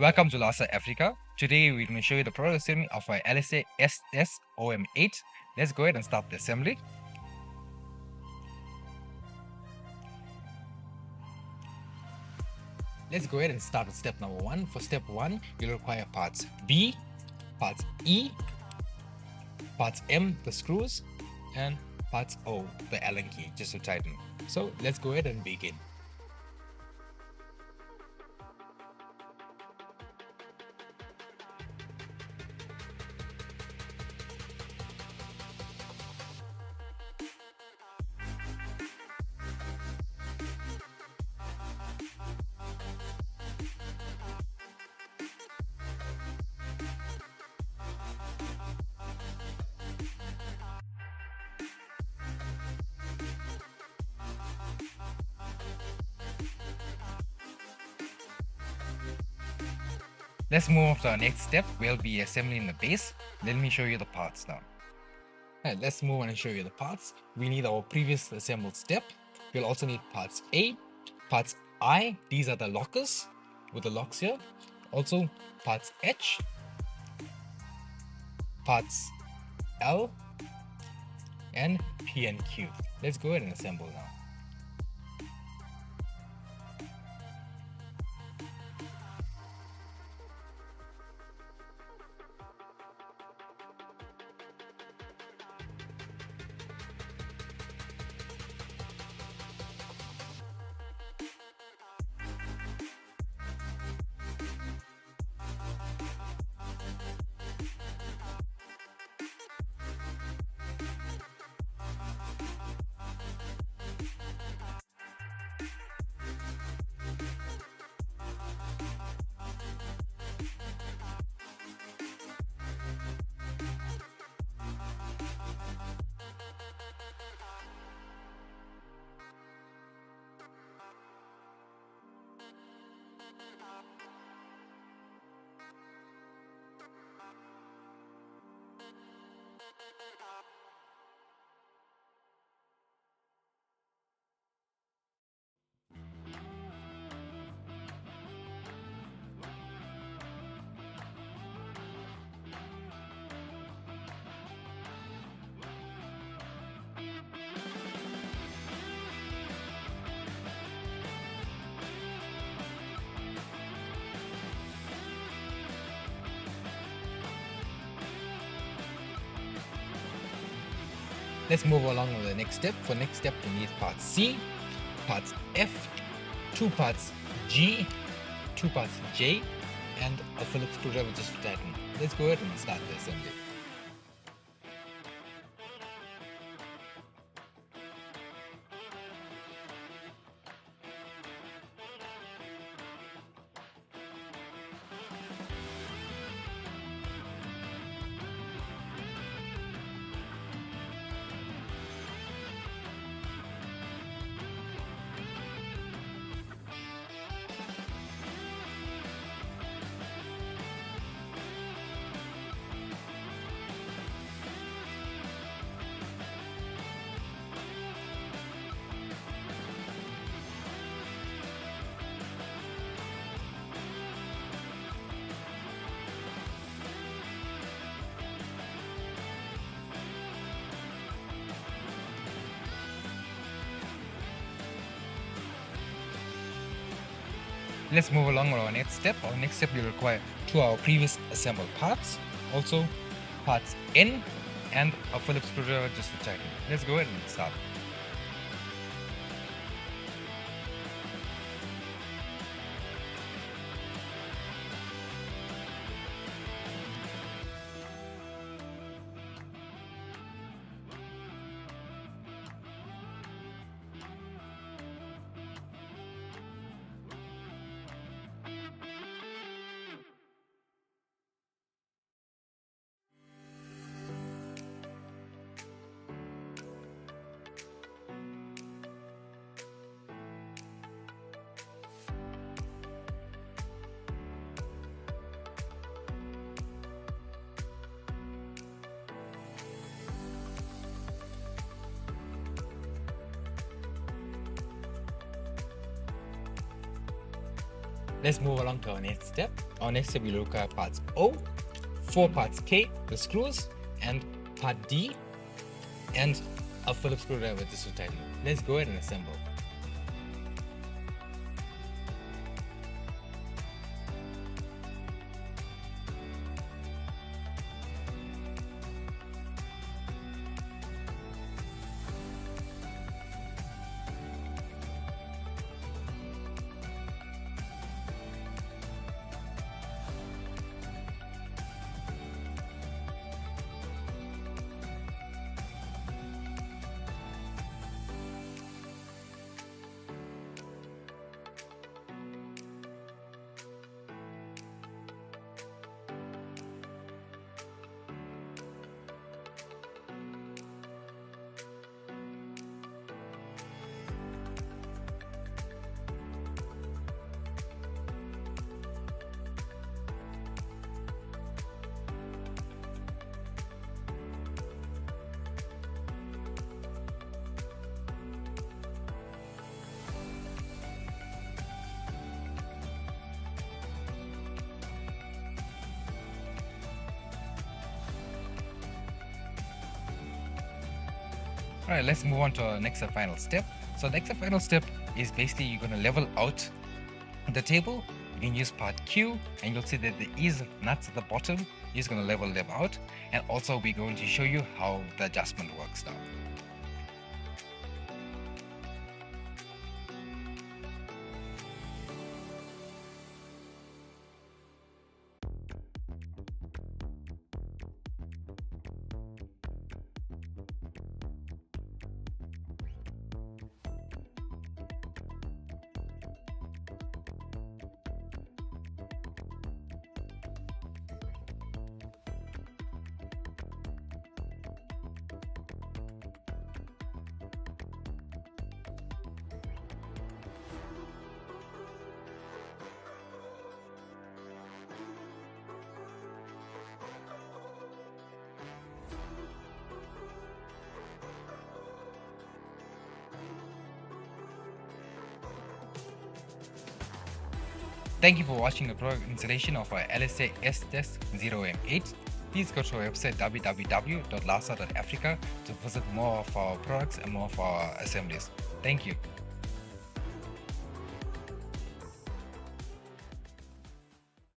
Welcome to Lasa.Africa. Today we're going to show you the product assembly of our LSA SSOM8. Let's go ahead and start the assembly. Let's go ahead and start with step number 1. For step 1, you'll require parts B, parts E, parts M, the screws, and parts O, the Allen key, just to tighten. So let's go ahead and begin. Let's move on to our next step. We'll be assembling the base. Let me show you the parts now. Alright, let's move on and show you the parts. We need our previous assembled step. We'll also need parts A, parts I, these are the lockers with the locks here. Also parts H, parts L, and P and Q. Let's go ahead and assemble now. Let's move along with the next step. For next step, we need parts C, parts F, 2 parts G, 2 parts J, and a Phillips screwdriver just to tighten. Let's go ahead and start the assembly. Let's move along with our next step. Our next step will require 2 of our previous assembled parts, also parts N and a Phillips screwdriver just to tighten. Let's go ahead and start. Let's move along to our next step. Our next step, we look at parts O, 4 parts K, the screws, and part D, and a Phillips screwdriver just to tighten. Let's go ahead and assemble. Alright, let's move on to our next and final step. So the next and final step is basically you're going to level out the table. You can use part Q, and you'll see that there is nuts at the bottom. You're just going to level them out, and also we're going to show you how the adjustment works now. Thank you for watching the product installation of our LSA S-0M8. Please go to our website www.lasa.africa to visit more of our products and more of our assemblies. Thank you.